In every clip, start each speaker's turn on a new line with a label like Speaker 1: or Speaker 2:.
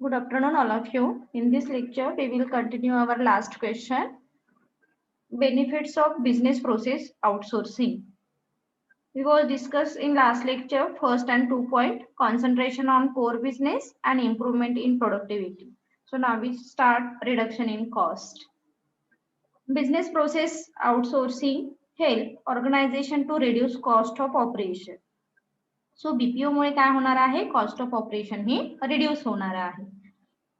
Speaker 1: Good afternoon, all of you. In this lecture, we will continue our last question. Benefits of business process outsourcing. We will discuss in last lecture first and 2 point, concentration on core business and improvement in productivity. So now we start reduction in cost. Business process outsourcing help organization to reduce cost of operation. So BPO मुळे काय होणार आहे, cost of operation हे reduce होणार आहे.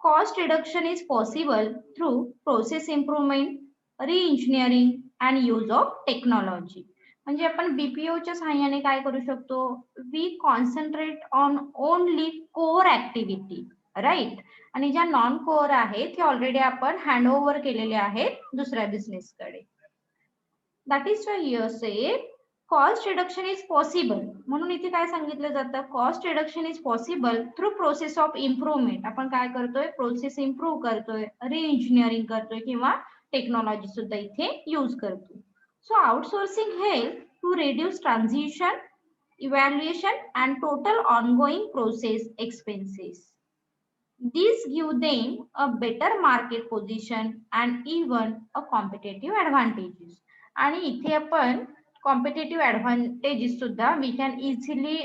Speaker 1: Cost reduction is possible through process improvement, re-engineering and use of technology. म्हणजे आपण बीपीओच्या सहाय्याने काय करू शकतो, we concentrate on only core activity, right. आणि ज्या नॉन कोर आहेत ते ऑलरेडी आपण हँड ओव्हर केलेले आहेत दुसऱ्या बिझनेसकडे. That is why here say cost reduction is possible. म्हणून इथे काय सांगितलं जातं, cost reduction is possible through process of improvement. आपण काय करतोय, प्रोसेस इम्प्रूव्ह करतोय, रिइंजिनिअरिंग करतोय किंवा टेक्नॉलॉजी सुद्धा इथे यूज करतोय. So outsourcing help to reduce transition, evaluation and total ongoing process expenses. These give them a better market position and even a competitive advantages. आणि इथे आपण कॉम्पिटेटिव्ह ऍडव्हान्टेजेस सुद्धा वी कॅन इझिली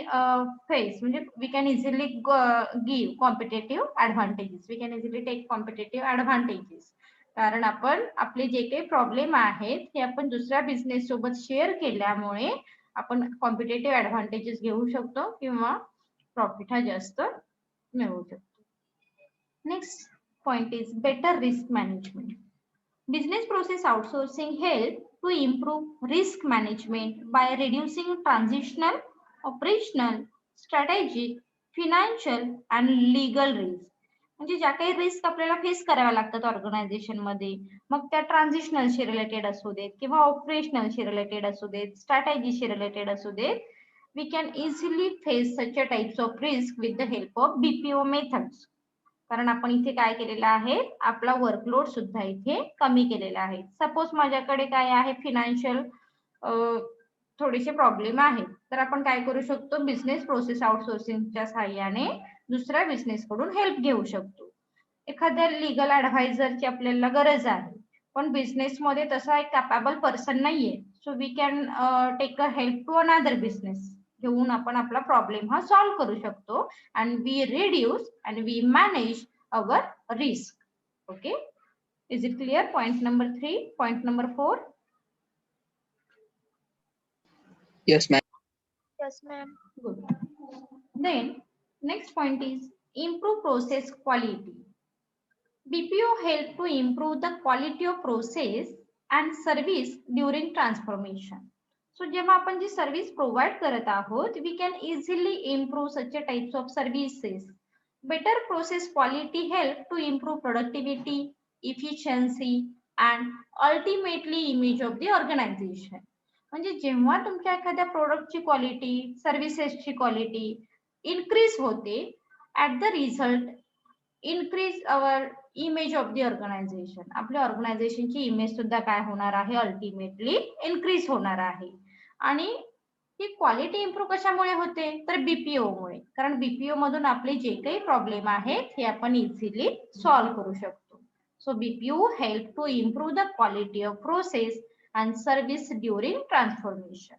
Speaker 1: फेस, म्हणजे we can easily give competitive advantages, we can easily take competitive advantages. कारण आपण आपले जे काही प्रॉब्लेम आहेत हे आपण दुसऱ्या बिझनेस सोबत शेअर केल्यामुळे आपण कॉम्पिटेटिव्ह ऍडव्हान्टेजेस घेऊ शकतो किंवा प्रॉफिट हा जास्त मिळवू शकतो. Next point is better risk management. Business process outsourcing help to improve risk management by reducing transitional, operational, strategic, financial and legal risk. म्हणजे ज्या काही रिस्क आपल्याला फेस कराव्या लागतात ऑर्गनायझेशन मध्ये, मग त्या ट्रान्झिशनलशी रिलेटेड असू देत किंवा ऑपरेशनलशी रिलेटेड असू देत, स्ट्रॅटेजीशी रिलेटेड असू देत, we can easily face such a types of risk with the help of BPO methods. कारण आपण इथे काय केलेलं आहे, आपला वर्कलोड सुद्धा इथे कमी केलेला आहे. सपोज माझ्याकडे काय आहे, फिनान्शियल थोडेसे प्रॉब्लेम आहेत, तर आपण काय करू शकतो, बिझनेस प्रोसेस आउटसोर्सिंगच्या सहाय्याने दुसऱ्या बिझनेस कडून हेल्प घेऊ शकतो. एखाद्या लिगल ऍडव्हायझरची आपल्याला गरज आहे, पण बिझनेस मध्ये तसा एक कॅपेबल पर्सन नाहीये, so we can take a help to another business. घेऊन आपण आपला प्रॉब्लेम हा सॉल्व्ह करू शकतो and we reduce and we manage our risk. Okay, is it clear? Point number 3, point number 4.
Speaker 2: Yes, ma'am.
Speaker 3: Yes, ma'am.
Speaker 1: Good. Then next point is improve process quality. BPO help to improve the quality of process and service during transformation. So जेव्हा आपण जी service provide करत आहोत, we can easily improve such types of services. Better process quality help to improve productivity, efficiency and ultimately image of the organization. म्हणजे जेव्हा तुमच्या एखाद्या प्रोडक्टची क्वालिटी, सर्व्हिसेसची क्वालिटी इन्क्रीज होते, at the result increase our image of the organization. आपल्या ऑर्गनायझेशनची image सुद्धा काय होणार आहे, अल्टिमेटली इन्क्रीज होणार आहे. आणि ही क्वालिटी इम्प्रूव्ह कशामुळे होते, तर बीपीओ मुळे. कारण बीपीओ मधून आपले जे काही प्रॉब्लेम आहेत हे आपण इझिली सॉल्व्ह करू शकतो. So BPO help to improve the quality of process and service during transformation.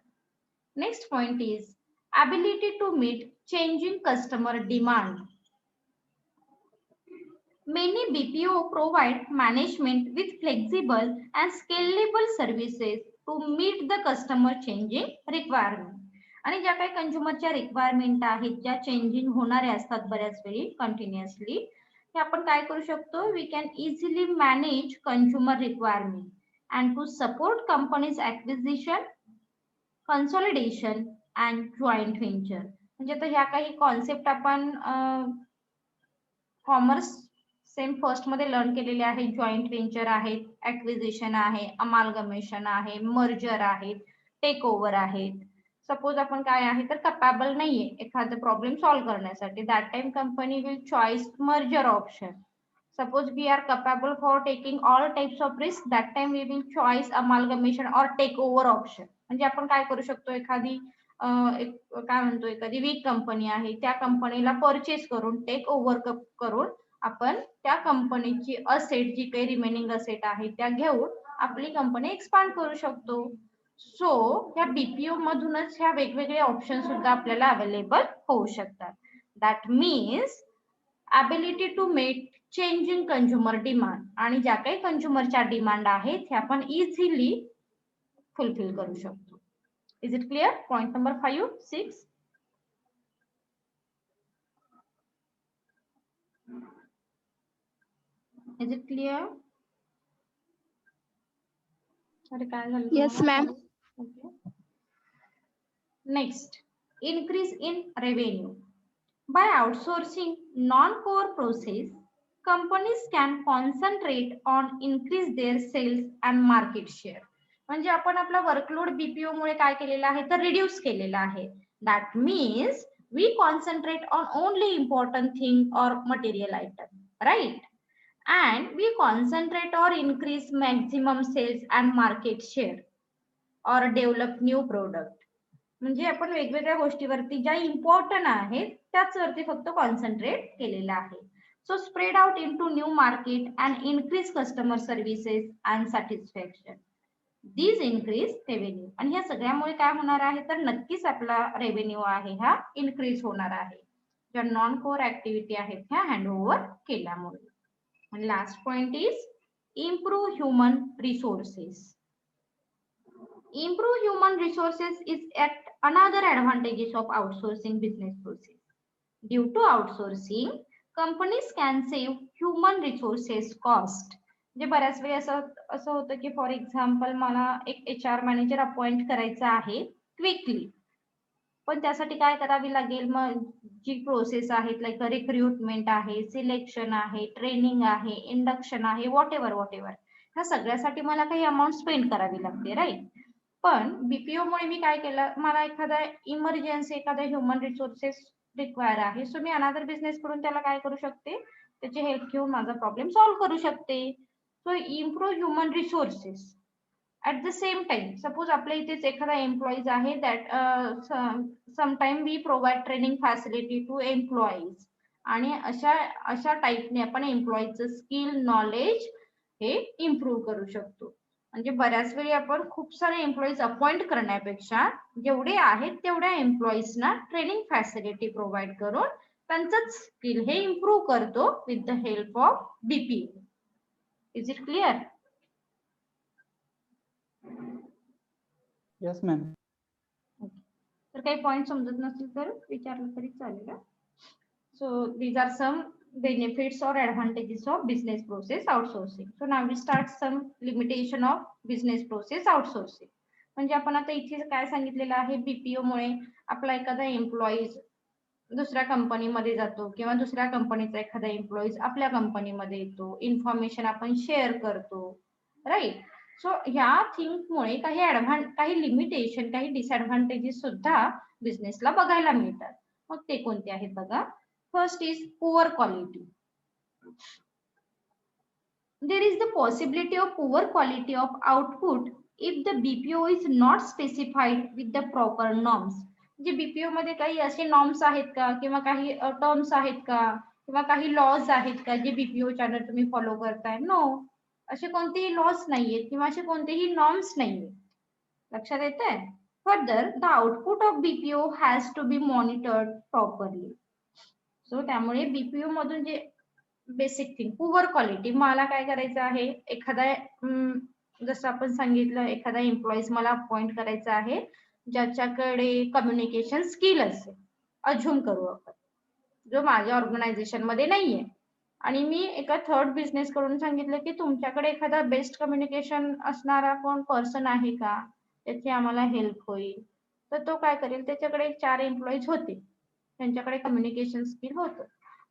Speaker 1: Next point is ability to meet changing customer demand. Many BPO provide management with flexible and scalable services to meet the customer changing requirement. आणि ज्या काही कंझ्युमरच्या requirement आहेत, ज्या changing होणाऱ्या असतात बऱ्याच वेळी continuously, हे आपण काय करू शकतो, we can easily manage consumer requirement and to support companies acquisition, consolidation and joint venture. म्हणजे आता ह्या काही कॉन्सेप्ट आपण कॉमर्स सेम फर्स्ट मध्ये लर्न केलेले आहे. जॉईंट व्हेंचर आहेत, ऍक्विजिशन आहे, अमालगमेशन आहे, मर्जर आहेत, टेक ओव्हर आहेत. सपोज आपण काय आहे तर कॅपेबल नाहीये एखादा प्रॉब्लेम सॉल्व्ह करण्यासाठी, that time company will choice merger option. Suppose we are capable for taking all types of risk, that time we will choice amalgamation or take over option. म्हणजे आपण काय करू शकतो, एखादी काय म्हणतो, एखादी वीक कंपनी आहे त्या कंपनीला परचेस करून, टेक ओव्हर करून आपण त्या कंपनीची असेट जी काही रिमेनिंग असेट आहे त्या घेऊन आपली कंपनी एक्सपांड करू शकतो. सो ह्या बीपीओ मधूनच ह्या वेगवेगळे ऑप्शन सुद्धा आपल्याला अवेलेबल होऊ शकतात. That means ability to make changing consumer demand, आणि ज्या काही कंझ्युमरच्या डिमांड आहेत हे आपण इझिली फुलफिल करू शकतो. Is it clear? Point number 5, 6. Is it clear? अरे काय झालं?
Speaker 3: Yes, ma'am.
Speaker 1: Okay. Next, increase in revenue. By outsourcing non-core process, companies can concentrate on increase their sales and market share. म्हणजे आपण आपला workload BPO मुळे काय केलेला आहे तर रिड्यूस केलेला आहे. That means we concentrate on only important thing or material item, right? and we concentrate or increase maximum sales and market share or develop new product. म्हणजे आपण वेगवेगळ्या गोष्टीवरती ज्या इम्पॉर्टंट आहेत त्याच वरती फक्त कॉन्सन्ट्रेट केलेला आहे. So spread out into new market and increase customer services and satisfaction. These increase revenue. आणि ह्या सगळ्यामुळे काय होणार आहे तर नक्कीच आपला रेव्हेन्यू आहे हा इन्क्रीज होणार आहे ज्या नॉन कोर ऍक्टिव्हिटी आहेत ह्या हँडओव्हर केल्यामुळे. And last point is improve human resources. Improve human resources is at another advantages of outsourcing business process. Due to outsourcing, companies can save human resources cost. म्हणजे बऱ्याच वेळी असं होतं की for example मला एक HR मॅनेजर अपॉइंट करायचा आहे क्विकली, पण त्यासाठी काय करावी लागेल, मग जी प्रोसेस आहेत लाईक रिक्रुटमेंट आहे, सिलेक्शन आहे, ट्रेनिंग आहे, इंडक्शन आहे, व्हॉट एव्हर ह्या सगळ्यासाठी मला काही अमाऊंट स्पेंड करावी लागते, राईट? पण बीपीओ मुळे मी काय केलं, मला एखादा इमर्जन्सी एखादा ह्युमन रिसोर्सेस रिक्वायर आहे, सो मी अनादर बिझनेस कडून त्याला काय करू शकते, त्याची हेल्प घेऊन माझा प्रॉब्लेम सॉल्व्ह करू शकते. So improve human resources. At the same time, suppose आपल्या इथेच एखादा एम्प्लॉईज आहे that sometime we provide training facility to employees, आणि अशा टाईपने आपण एम्प्लॉईचं स्किल नॉलेज हे इम्प्रूव्ह करू शकतो. म्हणजे बऱ्याच वेळी आपण खूप सारे एम्प्लॉईज अपॉइंट करण्यापेक्षा जेवढे आहेत तेवढ्या एम्प्लॉईजना ट्रेनिंग फॅसिलिटी प्रोव्हाइड करून त्यांचं स्किल हे इम्प्रूव्ह करतो with the help of BPO. Is it clear?
Speaker 4: Yes, ma'am.
Speaker 1: तर काही पॉइंट समजत नसतील तर विचारलं तरी चालेल. So these are some benefits or advantages of business process outsourcing. So now we start some limitation of business process outsourcing. म्हणजे आपण आता इथे काय सांगितलेलं आहे, बीपीओ मुळे आपला एखादा एम्प्लॉईज दुसऱ्या कंपनीमध्ये जातो किंवा दुसऱ्या कंपनीचा एखादा एम्प्लॉईज आपल्या कंपनीमध्ये येतो, इन्फॉर्मेशन आपण शेअर करतो, राईट? सो ह्या थिंगमुळे काही लिमिटेशन, काही डिसएडव्हान्टेजेस सुद्धा बिझनेसला बघायला मिळतात. मग ते कोणते आहेत बघा. First is poor quality. There is the possibility of poor quality of output if the BPO is not specified with the proper norms. म्हणजे बीपीओ मध्ये काही असे नॉर्म्स आहेत का, किंवा काही टर्म्स आहेत का, किंवा काही लॉज आहेत का जे बीपीओ चॅनल तुम्ही फॉलो करताय? नो, असे कोणतेही लॉज नाहीयेत किंवा असे कोणतेही नॉर्म्स नाहीयेत. लक्षात येतंय? Further the output of BPO has to be monitored properly. So त्यामुळे बीपीओ मधून जे बेसिक थिंग पुअर क्वालिटी, मला काय करायचं आहे, एखादा जसं आपण सांगितलं एखादा एम्प्लॉईज मला अपॉइंट करायचा आहे ज्याच्याकडे कम्युनिकेशन स्किल असेल, अज्युम करू आपण, जो माझ्या ऑर्गनायझेशन मध्ये नाहीये, आणि मी एका थर्ड बिझनेस कडून सांगितलं की तुमच्याकडे एखादा बेस्ट कम्युनिकेशन असणारा कोण पर्सन आहे का, त्याची आम्हाला हेल्प होईल. तर तो काय करेल, त्याच्याकडे 4 एम्प्लॉईज होते, त्यांच्याकडे कम्युनिकेशन स्किल होतं,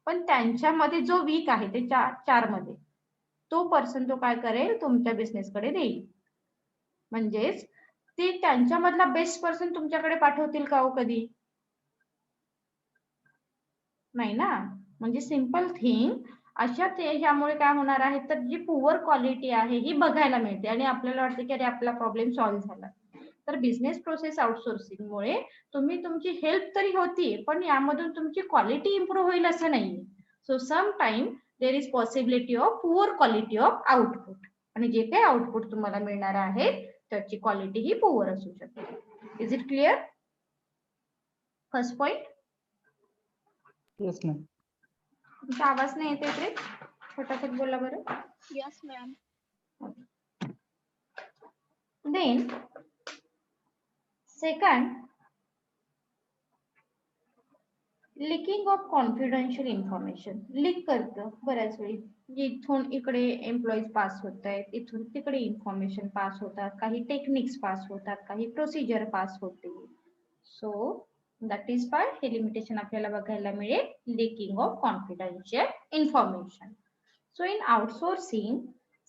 Speaker 1: पण त्यांच्यामध्ये जो वीक आहे ते 4 मध्ये, तो पर्सन तो काय करेल, तुमच्या बिझनेसकडे देईल. म्हणजेच ते त्यांच्यामधला बेस्ट पर्सन तुमच्याकडे पाठवतील का हो कधी? नाही ना. म्हणजे सिंपल थिंग अशा ह्यामुळे काय होणार आहे तर जी पुअर क्वालिटी आहे ही बघायला मिळते आणि आपल्याला वाटतं की अरे आपला प्रॉब्लेम सॉल्व्ह झाला. तर बिझनेस प्रोसेस आउटसोर्सिंग मुळे तुम्ही तुमची हेल्प तरी होती, पण यामधून तुमची क्वालिटी इम्प्रूव्ह होईल असं नाही. So some time there is possibility of poor quality of output. आणि जे काही आउटपुट तुम्हाला मिळणार आहे त्याची क्वालिटी ही पुअर असू शकते. Is it clear? First point.
Speaker 2: Yes, ma'am.
Speaker 1: तुमचा आवाज नाही येते इकडे, फटाफट बोला बरं.
Speaker 3: Yes, ma'am.
Speaker 1: Then second, leaking of confidential information. Leak करतं बऱ्याच वेळी, इथून इकडे एम्प्लॉईज पास होत आहेत, इथून तिकडे इन्फॉर्मेशन पास होतात, काही टेक्निक्स पास होतात, काही प्रोसिजर पास होते. सो दॅट इज बाय हे लिमिटेशन आपल्याला बघायला मिळेल, leaking of confidential information. So in outsourcing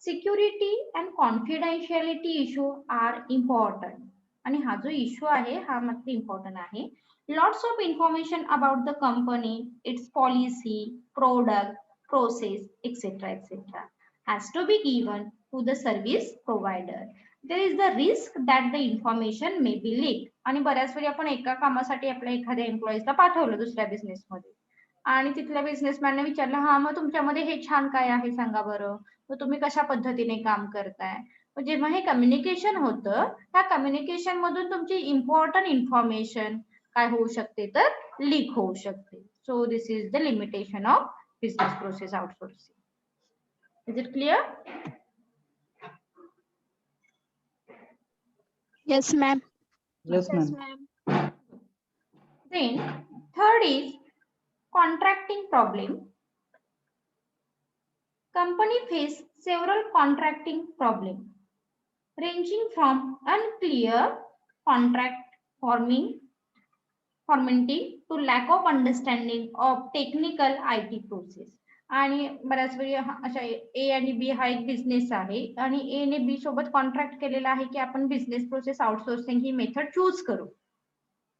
Speaker 1: security and confidentiality issue are important. आणि हा जो इश्यू आहे हा मात्र इम्पॉर्टंट आहे. Lots of information about the company, its policy, product, process, etc. has to be given to the service provider. There is the risk that the information may be leaked. आणि बऱ्याच वेळी आपण एका कामासाठी आपल्या एखाद्या एम्प्लॉईजला पाठवलं दुसऱ्या बिझनेसमध्ये आणि तिथल्या बिझनेसमॅनने विचारलं, हा मग तुमच्यामध्ये हे छान काय आहे सांगा बरं, मग तुम्ही कशा पद्धतीने काम करताय. जेव्हा हे कम्युनिकेशन होतं त्या कम्युनिकेशन मधून तुमची इम्पॉर्टंट इन्फॉर्मेशन काय होऊ शकते तर लीक होऊ शकते. So this is the limitation of business process outsourcing. Is it clear?
Speaker 3: Yes, ma'am.
Speaker 2: Yes,
Speaker 3: Yes,
Speaker 2: ma'am.
Speaker 3: ma'am.
Speaker 1: Then third is contracting problem. Company face several contracting problems ranging from unclear contract formatting to lack of understanding of technical IT process. आणि बऱ्याच वेळी अशा ए आणि बी हा एक business आहे आणि ए ने बी सोबत कॉन्ट्रॅक्ट केलेला आहे की आपण बिझनेस प्रोसेस आउटसोर्सिंग ही मेथड चूज करू.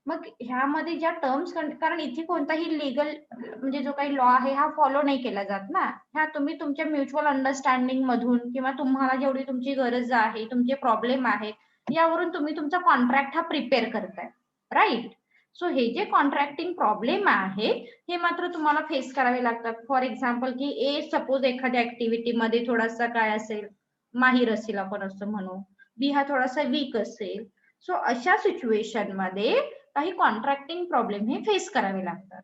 Speaker 1: मग ह्यामध्ये ज्या टर्म्स, कारण इथे कोणताही लिगल म्हणजे जो काही लॉ आहे हा फॉलो नाही केला जात ना, ह्या तुम्ही तुमच्या म्युच्युअल अंडरस्टँडिंग मधून किंवा तुम्हाला जेवढी तुमची गरज आहे, तुमचे प्रॉब्लेम आहेत, यावरून तुम्ही तुमचा कॉन्ट्रॅक्ट हा प्रिपेअर करताय, राईट. सो हे जे कॉन्ट्रॅक्टिंग प्रॉब्लेम आहे हे मात्र तुम्हाला फेस करावे लागतात. फॉर एक्झाम्पल की ए सपोज एखाद्या ऍक्टिव्हिटी मध्ये थोडासा काय असेल, माहीर असेल आपण असं म्हणू, बी हा थोडासा वीक असेल. सो अशा सिच्युएशन मध्ये काही कॉन्ट्रॅक्टिंग प्रॉब्लेम हे फेस करावे लागतात.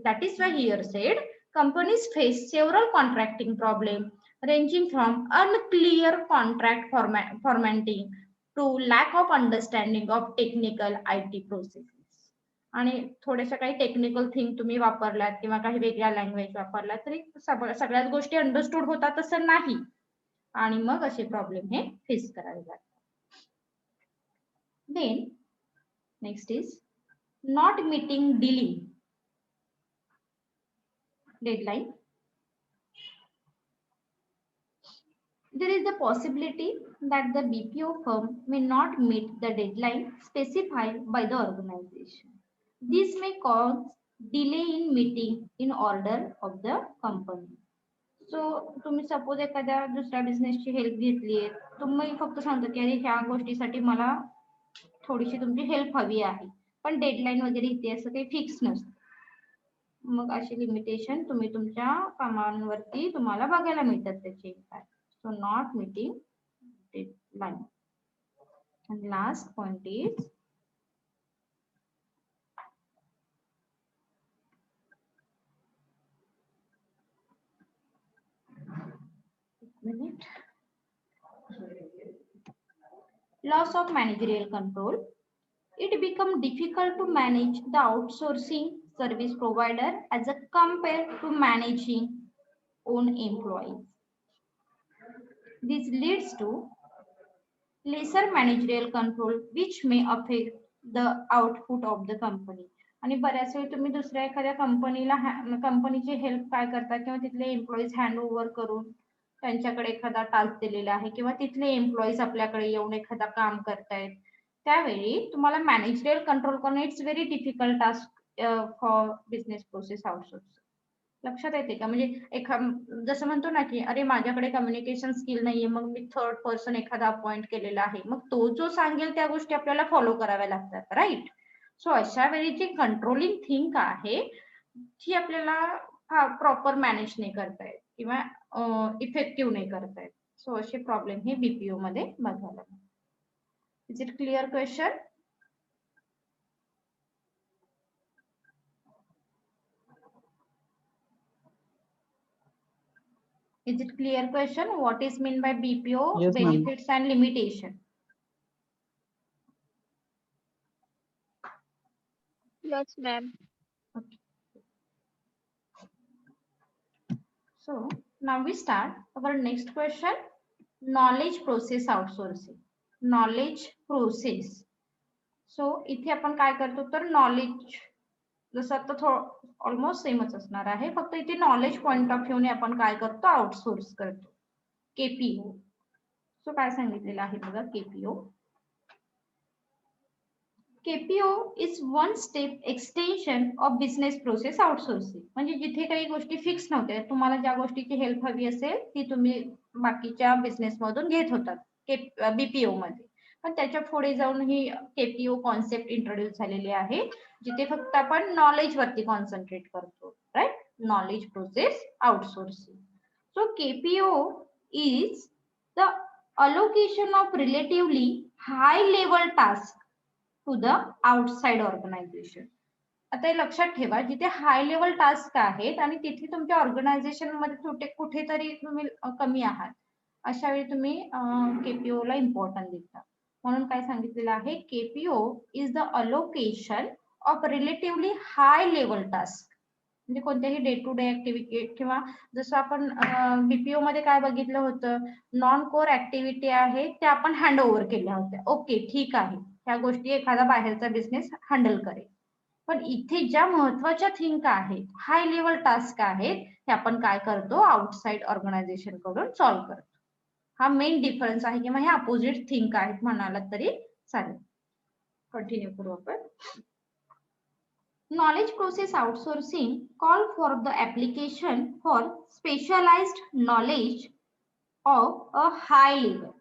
Speaker 1: That is why here said companies face several contracting problems ranging from unclear contract formatting to lack of understanding of technical IT processes. आणि थोड्याशा काही टेक्निकल थिंग तुम्ही वापरलात किंवा काही वेगळ्या लँग्वेज वापरलात तरी सगळ्याच गोष्टी अंडरस्टूड होतात असं नाही, आणि मग असे प्रॉब्लेम हे फेस करावे लागतात. Then next is not meeting deadline. There is the possibility that the BPO firm may not meet the deadline specified by the organization. This may cause delay in meeting in order of the company. So तुम्ही suppose एखाद्या दुसऱ्या बिझनेसची help घेतली आहे, तुम्ही फक्त सांगता की अरे ह्या गोष्टीसाठी मला थोडीशी तुमची हेल्प हवी आहे, पण डेडलाईन वगैरे इथे असं काही फिक्स नसतं. मग अशी लिमिटेशन तुम्ही तुमच्या कामांवरती तुम्हाला बघायला मिळतात त्याचे impact. So not meeting deadline. आणि last point is loss of managerial control. It becomes difficult to manage the outsourcing service provider as a compared to managing own employees. This leads to lesser managerial control which may affect the output of the company. आणि बऱ्याच वेळी तुम्ही दुसऱ्या एखाद्या कंपनीची help काय करता किंवा तिथले एम्प्लॉईज हँड ओव्हर करून त्यांच्याकडे एखादा टास्क दिलेला आहे किंवा तिथले एम्प्लॉईज आपल्याकडे येऊन एखादा काम करतायत, त्यावेळी तुम्हाला मॅनेजरियल कंट्रोल करणं it's very difficult task for business process outsource. लक्षात येते का? म्हणजे जसं म्हणतो ना की अरे माझ्याकडे कम्युनिकेशन स्किल नाहीये, मग मी थर्ड पर्सन एखादा अपॉइंट केलेला आहे, मग तो जो सांगेल त्या गोष्टी आपल्याला फॉलो कराव्या लागतात, राईट. सो अशा वेळी जी कंट्रोलिंग थिंक आहे ती आपल्याला हा प्रॉपर मॅनेज नाही करतायत किंवा इफेक्टिव्ह नाही करतायत. सो असे प्रॉब्लेम हे बीपीओ मध्ये बघायला. Is it clear question? Is it clear question? What is mean by BPO,
Speaker 2: Yes, ma'am.
Speaker 1: benefits and limitation?
Speaker 3: Yes, ma'am.
Speaker 1: Okay. So now we start our next question. Knowledge process outsourcing. Knowledge process. So इथे आपण काय करतो तर knowledge जसं आता almost सेमच असणार आहे, फक्त इथे नॉलेज पॉइंट ऑफ व्ह्यू ने आपण काय करतो आउटसोर्स करतो. केपीओ. सो काय सांगितलेलं आहे बघा KPO. KPO is one step extension of business process outsourcing. म्हणजे जिथे काही गोष्टी फिक्स नव्हत्या, तुम्हाला ज्या गोष्टीची हेल्प हवी असेल ती तुम्ही बाकीच्या बिझनेस मधून घेत होतात बीपीओ मध्ये, पण त्याच्या पुढे जाऊन ही केपीओ कॉन्सेप्ट इंट्रोड्यूस झालेली आहे, जिथे फक्त आपण नॉलेज वरती कॉन्सन्ट्रेट करतो. Right? Knowledge process outsourcing. So KPO is the allocation of relatively high level task to the outside organization. आता हे लक्षात ठेवा, जिथे हाय लेवल टास्क आहेत आणि तिथे तुमच्या ऑर्गनायझेशन मध्ये कुठेतरी तुम्ही कमी आहात, अशा वेळी तुम्ही केपीओ ला इम्पॉर्टन्स देता. म्हणून काय सांगितलेलं आहे, KPO is the allocation of relatively high level task. म्हणजे कोणत्याही डे टू डे ऍक्टिव्हिटी किंवा जसं आपण बीपीओ मध्ये काय बघितलं होतं, नॉन कोर ऍक्टिव्हिटी आहे त्या आपण हँड ओव्हर केल्या होत्या. ओके, ठीक आहे, ह्या गोष्टी एखादा बाहेरचा बिझनेस हँडल करेल. पण इथे ज्या महत्वाच्या थिंक आहेत, हाय लेवल टास्क आहेत, हे आपण काय करतो आउटसाइड ऑर्गनायझेशन कडून सॉल्व्ह करतो. हा मेन डिफरन्स आहे किंवा हे अपोजिट थिंक आहेत म्हणाला तरी चालेल. कंटिन्यू करू आपण. Knowledge process outsourcing call for the application for specialized knowledge of a high level.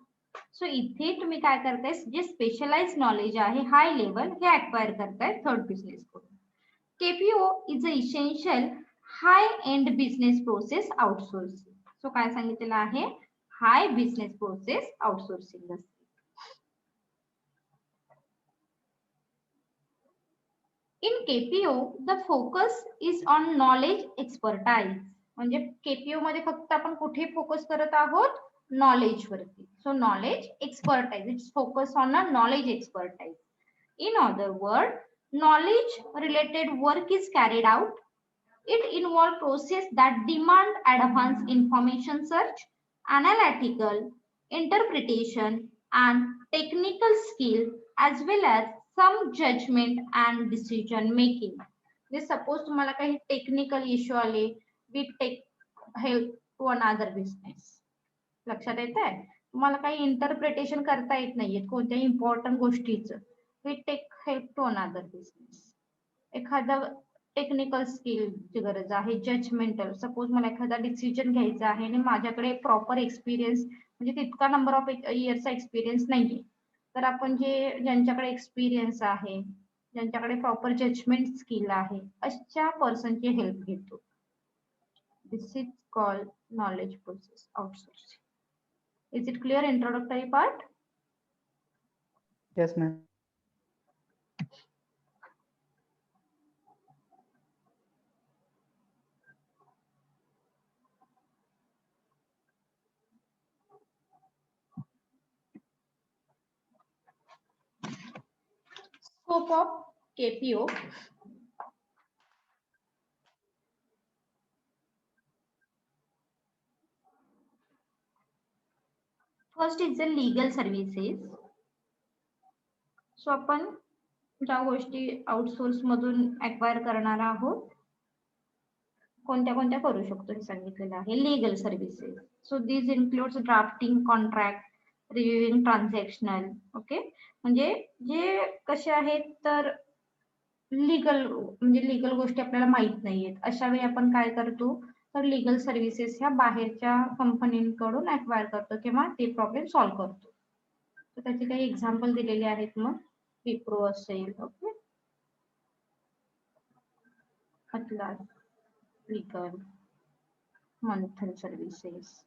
Speaker 1: So इथे तुम्ही काय करताय, जे स्पेशलाइज नॉलेज आहे हाय लेवल हे अक्वायर करताय थर्ड बिझनेस कडून. KPO is a essential high end business process outsourcing. So काय सांगितलेलं आहे, हाय बिझनेस प्रोसेस आउटसोर्सिंग असते. In KPO, the focus is on knowledge expertise. म्हणजे केपीओ मध्ये फक्त आपण कुठे फोकस करत आहोत, नॉलेज वरती. So knowledge expertise, it's focus on a knowledge expertise. In other words, knowledge related work is carried out. It involves process that demand advanced information search, analytical, interpretation, and technical skill, as well as some judgment and decision making. Suppose तुम्हाला काही technical issue आले, we take help to another business. लक्षात येत आहे, तुम्हाला काही interpretation करता येत नाहीये कोणत्याही इम्पॉर्टंट गोष्टीचं, we take help to another business. एखादा टेक्निकल स्किलची गरज आहे, जजमेंटल, सपोज मला एखादा डिसिजन घ्यायचा आहे आणि माझ्याकडे प्रॉपर एक्सपिरियन्स म्हणजे तितका नंबर ऑफ इयर्सचा एक्सपिरियन्स नाहीये, तर आपण ज्यांच्याकडे एक्सपिरियन्स आहे, ज्यांच्याकडे प्रॉपर जजमेंट स्किल आहे, अशा पर्सनची हेल्प घेतो. This is called knowledge process outsourcing. Is it clear introductory part?
Speaker 2: Yes, ma'am.
Speaker 1: Scope of KPO. First is the legal services. So आपण ज्या गोष्टी आउटसोर्स मधून अक्वायर करणार आहोत, कोणत्या कोणत्या करू शकतो हे सांगितलेलं आहे. Legal services, so this includes drafting contract, reviewing transactional. Okay, म्हणजे जे कसे आहेत तर लीगल, म्हणजे लीगल गोष्टी आपल्याला माहित नाहीयेत, अशा वेळी आपण काय करतो तर लीगल सर्व्हिसेस ह्या बाहेरच्या कंपनीकडून अक्वायर करतो किंवा ते प्रॉब्लेम सॉल्व्ह करतो. तर त्याचे काही एक्झाम्पल दिलेले आहेत, मग विप्रो असेल, okay, Atlas, legal, monthly services.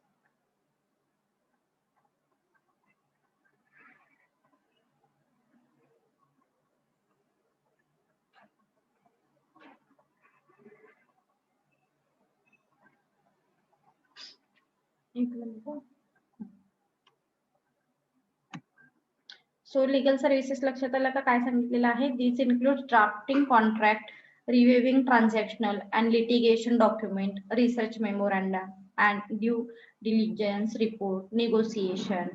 Speaker 1: So legal services लक्षात आलं का काय सांगितलेलं आहे? This include drafting contract, reviewing transactional and litigation document, research memoranda and due diligence report, negotiation.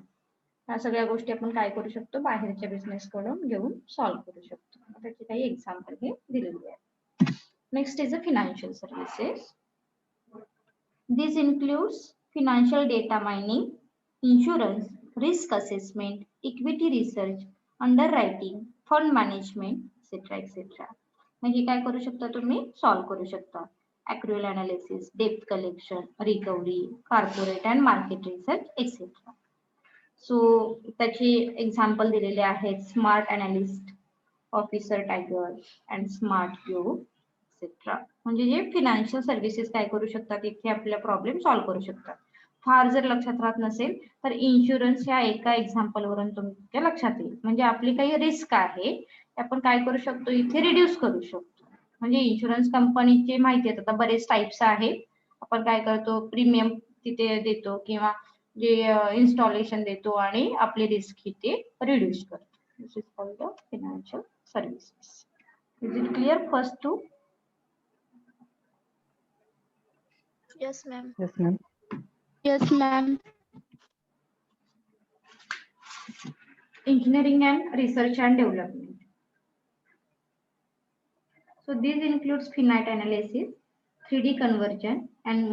Speaker 1: ह्या सगळ्या गोष्टी आपण काय करू शकतो? बाहेरच्या बिझनेस कडून घेऊन सॉल्व्ह करू शकतो. त्याची काही एक्झाम्पल हे दिलेली आहे. Next is a financial services. This includes financial data mining, insurance, risk assessment, equity research, underwriting, fund management, etc. etc. म्हणजे काय करू शकता तुम्ही? सॉल्व्ह करू शकता. accrual analysis, debt collection, recovery, corporate and market research, etc. So त्याची example दिलेले आहेत. Smart analyst, officer tiger and smart cube etcetera. म्हणजे जे फिनान्शियल सर्व्हिसेस काय करू शकतात, इथे आपला प्रॉब्लेम सॉल्व्ह करू शकतात. फार जर लक्षात राहत नसेल तर इन्शुरन्स या एका एक्झाम्पल वरून तुमच्या लक्षात येईल. म्हणजे आपली काही रिस्क आहे आपण काय करू शकतो, इथे रिड्यूस करू शकतो. म्हणजे इन्शुरन्स कंपनीचे माहिती आहे आता बरेच टाइप्स आहेत. आपण काय करतो, प्रीमियम तिथे देतो किंवा जे इन्स्टॉलेशन देतो आणि आपली रिस्क इथे रिड्यूस करतो. This is called the financial services. Is it clear first two?
Speaker 3: Yes, ma'am.
Speaker 2: Yes, ma'am.
Speaker 3: Yes, ma'am.
Speaker 1: Engineering and research and development. So this includes finite analysis, 3D conversion and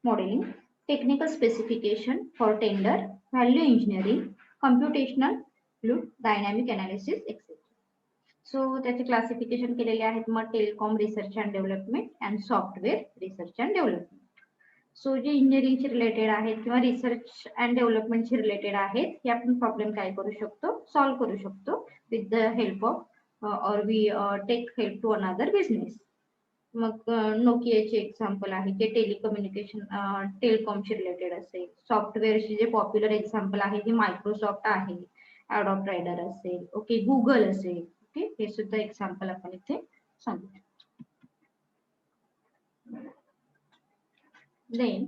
Speaker 1: modeling, technical specification for tender, value engineering, computational loop, dynamic analysis, etc. So त्याचे classification केलेले आहेत मग telecom research and development and software research and development. So जे इंजिनिअरिंगशी related आहेत किंवा research and डेव्हलपमेंटशी related आहेत हे आपण प्रॉब्लेम काय करू शकतो, सॉल्व्ह करू शकतो with the help of or we take help to another business. मग नोकियाचे एक्झाम्पल आहे जे टेलिकम्युनिकेशन टेलिकॉमशी रिलेटेड असेल. सॉफ्टवेअरचे जे पॉप्युलर एक्झाम्पल आहे ते मायक्रोसॉफ्ट आहे, ॲडोब रायडर असेल, ओके, गुगल असेल. ओके, हे सुद्धा एक्झाम्पल आपण इथे सांगितलं. Then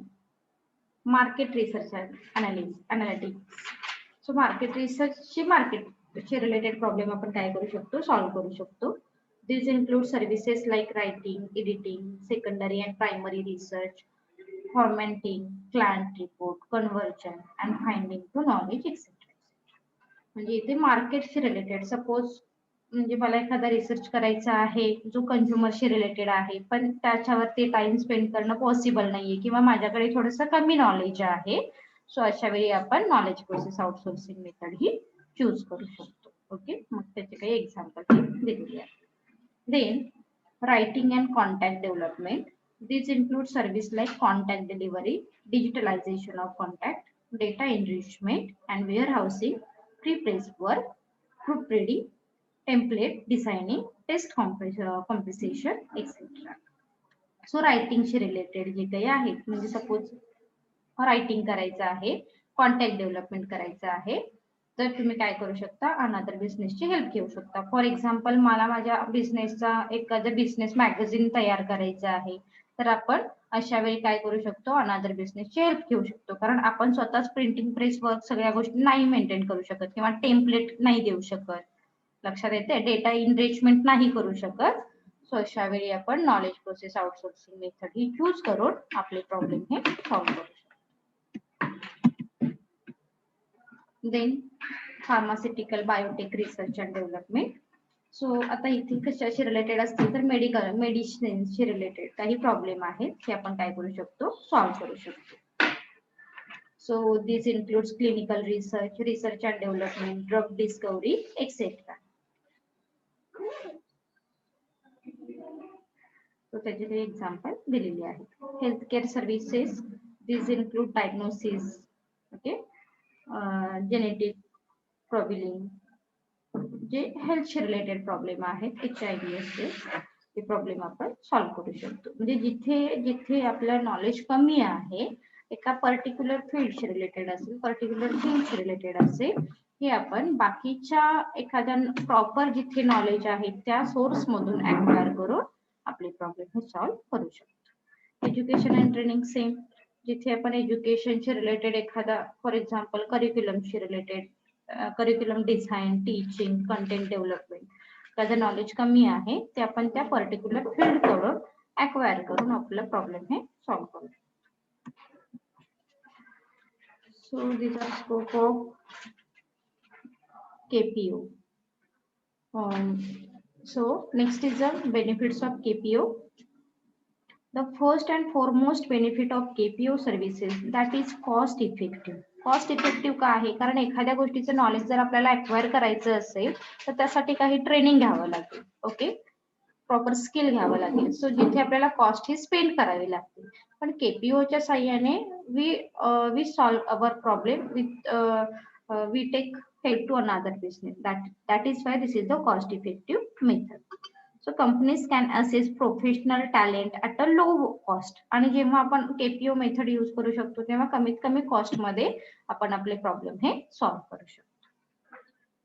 Speaker 1: market research and analytics. So market research ची मार्केटशी रिलेटेड प्रॉब्लेम आपण काय करू शकतो, सॉल्व्ह करू शकतो. These include services like writing, editing, secondary and primary research, formatting, client report, conversion and finding to knowledge, etc. म्हणजे इथे मार्केटशी रिलेटेड, सपोज म्हणजे मला एखादा रिसर्च करायचा आहे जो कंझ्युमरशी रिलेटेड आहे पण त्याच्यावरती टाइम स्पेंड करणं पॉसिबल नाहीये किंवा माझ्याकडे थोडंसं कमी नॉलेज आहे. सो अशा वेळी आपण नॉलेज प्रोसेस आउटसोर्सिंग मेथड ही चूज करू शकतो. ओके, मग त्याचे काही एक्झाम्पल दिलेले आहे. Then writing and contact development. This include service like contact delivery, digitalization of contact, data enrichment and warehousing, prepress work, proof reading, template designing, test competition etcetera. So रायटिंगशी related जे काही आहे, म्हणजे suppose writing करायचं आहे, contact development करायचं आहे, तर तुम्ही काय करू शकता, अनदर बिझनेसची हेल्प घेऊ शकता. फॉर एक्झाम्पल मला माझ्या बिझनेसचा एखादं बिझनेस मॅगझिन तयार करायचं आहे तर आपण अशा वेळी काय करू शकतो, अनदर बिझनेसची हेल्प घेऊ शकतो. कारण आपण स्वतःच प्रिंटिंग प्रेस वर्क सगळ्या गोष्टी नाही मेंटेन करू शकत किंवा टेम्पलेट नाही देऊ शकत. लक्षात येते, डेटा इनरिचमेंट नाही करू शकत. सो अशा वेळी आपण नॉलेज प्रोसेस आउटसोर्सिंग मेथड ही चूज करून आपले प्रॉब्लेम हे सॉल्व्ह करू शकतो. Then pharmaceutical biotech research and development. So आता इथे कशाशी रिलेटेड असतील तर मेडिसिनशी रिलेटेड काही प्रॉब्लेम आहेत हे आपण काय करू शकतो, सॉल्व्ह करू शकतो. So this includes clinical research, research and development, drug discovery etcetera. तो त्याचे काही एक्झाम्पल दिलेले आहेत. Health care services. This include diagnosis, okay, genetic profiling, जे हेल्थशी रिलेटेड प्रॉब्लेम आहेत, HIV असेल, ते प्रॉब्लेम आपण सॉल्व्ह करू शकतो. म्हणजे जिथे जिथे आपलं नॉलेज कमी आहे, एका पर्टिक्युलर फील्डशी रिलेटेड असेल, पर्टिक्युलर थिंगशी रिलेटेड असेल, हे आपण बाकीच्या एखाद्या प्रॉपर जिथे नॉलेज आहे त्या सोर्स मधून ऍक्वायर करून आपले प्रॉब्लेम हे सॉल्व्ह करू शकतो. एज्युकेशन अँड ट्रेनिंग सेम, जिथे आपण एज्युकेशनशी रिलेटेड एखादा फॉर एक्झाम्पल करिक्युलमशी related curriculum design, teaching, content development, त्याचं नॉलेज कमी आहे ते आपण त्या पर्टिक्युलर फील्ड कडून ऍक्वायर करून आपला प्रॉब्लेम हे सॉल्व्ह करू. So this are scope of KPO. So next is the benefits of KPO. The first and foremost benefit of KPO services, that is cost effective. Cost effective का आहे? कारण एखाद्या गोष्टीचं नॉलेज जर आपल्याला ऍक्वायर करायचं असेल तर त्यासाठी काही ट्रेनिंग घ्यावं लागेल. ओके, प्रॉपर स्किल घ्यावं लागेल. सो जिथे आपल्याला कॉस्ट ही स्पेंड करावी लागते. पण केपीओच्या साह्याने we solve our problem with we take help to another business. that is why this is the cost effective method. So companies can assess professional talent at a low cost. आणि जेव्हा आपण KPO method use करू शकतो तेव्हा कमीत कमी cost मध्ये आपण आपले प्रॉब्लेम हे सॉल्व्ह करू शकतो.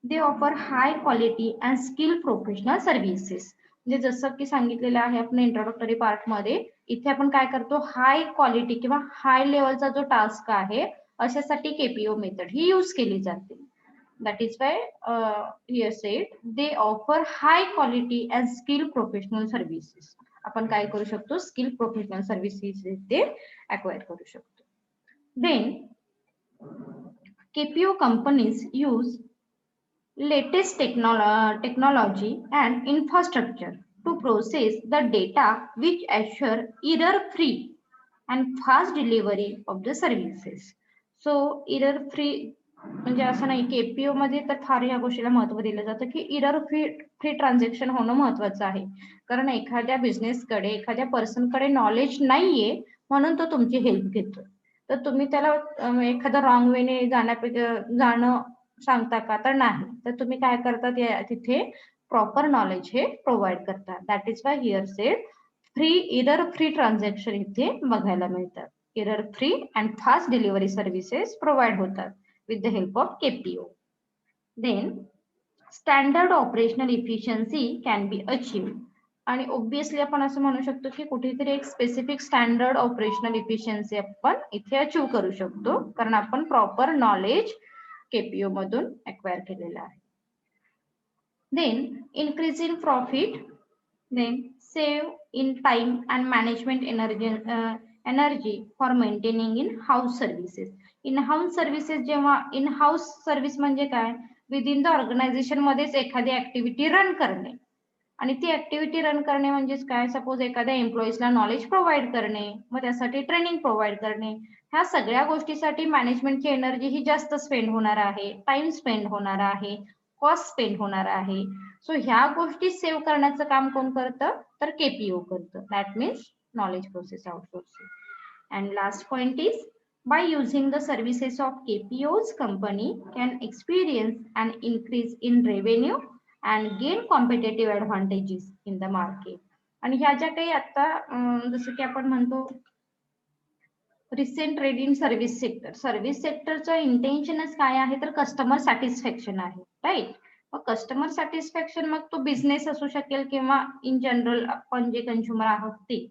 Speaker 1: दे offer high quality and skill professional services. म्हणजे जसं की सांगितलेलं आहे आपण इंट्रोडक्टरी पार्ट मध्ये, इथे आपण काय करतो, हाय क्वालिटी किंवा हाय लेवलचा जो टास्क आहे अशासाठी केपीओ मेथड ही यूज केली जाते. That is why here said they offer high quality and skilled professional services. आपण काय करू शकतो, स्किल प्रोफेशनल सर्व्हिसेस ते acquire करू शकतो. Then KPO companies use latest technology and infrastructure to process the data which assure error-free and fast delivery of the services. So error-free म्हणजे असं नाही, केपीओ मध्ये तर फार या गोष्टीला महत्व दिलं जातं की एरर फ्री ट्रान्झॅक्शन होणं महत्वाचं आहे. कारण एखाद्या बिझनेसकडे, एखाद्या पर्सनकडे नॉलेज नाहीये म्हणून तो तुमची हेल्प घेतो. तर तुम्ही त्याला एखादा रॉंग वेने जाणं सांगता का? तर नाही. तर तुम्ही काय करतात, तिथे प्रॉपर नॉलेज हे प्रोव्हाइड करतात. That is Y here sed free error free transaction इथे बघायला मिळतात. Error free and fast delivery services provide होतात with the help of KPO. Then standard operational efficiency can be achieved. आणि obviously आपण असं म्हणू शकतो की कुठेतरी एक स्पेसिफिक स्टँडर्ड ऑपरेशनल इफिशियन्सी आपण इथे अचीव करू शकतो कारण आपण प्रॉपर नॉलेज केपीओ मधून ऍक्वायर केलेलं आहे. Then increase in profit, then save in time and management energy for maintaining in house services. In house services, जेव्हा इन हाऊस सर्व्हिस म्हणजे काय, विदिन द ऑर्गनायझेशन मध्येच एखादी ऍक्टिव्हिटी रन करणे. आणि ती ऍक्टिव्हिटी रन करणे म्हणजेच काय, सपोज एखाद्या एम्प्लॉईजला नॉलेज प्रोव्हाइड करणे, मग त्यासाठी ट्रेनिंग प्रोव्हाइड करणे. ह्या सगळ्या गोष्टीसाठी मॅनेजमेंटची एनर्जी ही जास्त स्पेंड होणार आहे, टाइम स्पेंड होणार आहे, कॉस्ट स्पेंड होणार आहे. सो ह्या गोष्टी सेव्ह करण्याचं काम कोण करतं, तर केपीओ करतं. That means knowledge process outsourcing. And last point is, by using the services of KPO's, company can experience an increase in revenue and gain competitive advantages in the market. आणि ह्या ज्या काही आता जसं की आपण म्हणतो recent trade in service sector, service सेक्टरचं इंटेन्शनच काय आहे तर कस्टमर सॅटिस्फॅक्शन आहे, राईट. मग कस्टमर सॅटिस्फॅक्शन, मग तो बिझनेस असू शकेल किंवा इन जनरल आपण जे कंझ्युमर आहोत ते,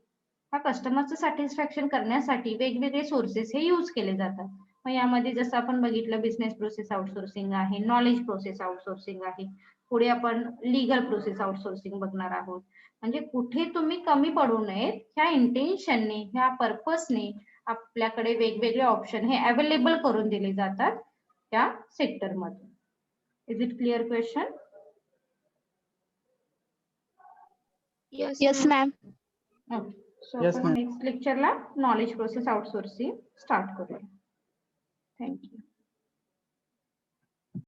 Speaker 1: ह्या कस्टमरचं सॅटिस्फॅक्शन करण्यासाठी वेगवेगळे सोर्सेस हे यूज केले जातात. मग यामध्ये जसं आपण बघितलं बिझनेस प्रोसेस आउटसोर्सिंग आहे, नॉलेज प्रोसेस आउटसोर्सिंग आहे, पुढे आपण लीगल प्रोसेस आउटसोर्सिंग बघणार आहोत. म्हणजे कुठे तुम्ही कमी पडू नयेत ह्या इंटेन्शनने, ह्या पर्पजने आपल्याकडे वेगवेगळे ऑप्शन हे अवेलेबल करून दिले जातात त्या सेक्टरमध्ये. Is it clear question?
Speaker 3: Yes, ma'am.
Speaker 1: Okay, so
Speaker 2: Yes,
Speaker 1: आपण
Speaker 2: ma'am.
Speaker 1: नेक्स्ट लेक्चरला नॉलेज प्रोसेस आउटसोर्सिंग स्टार्ट करूया. थँक्यू.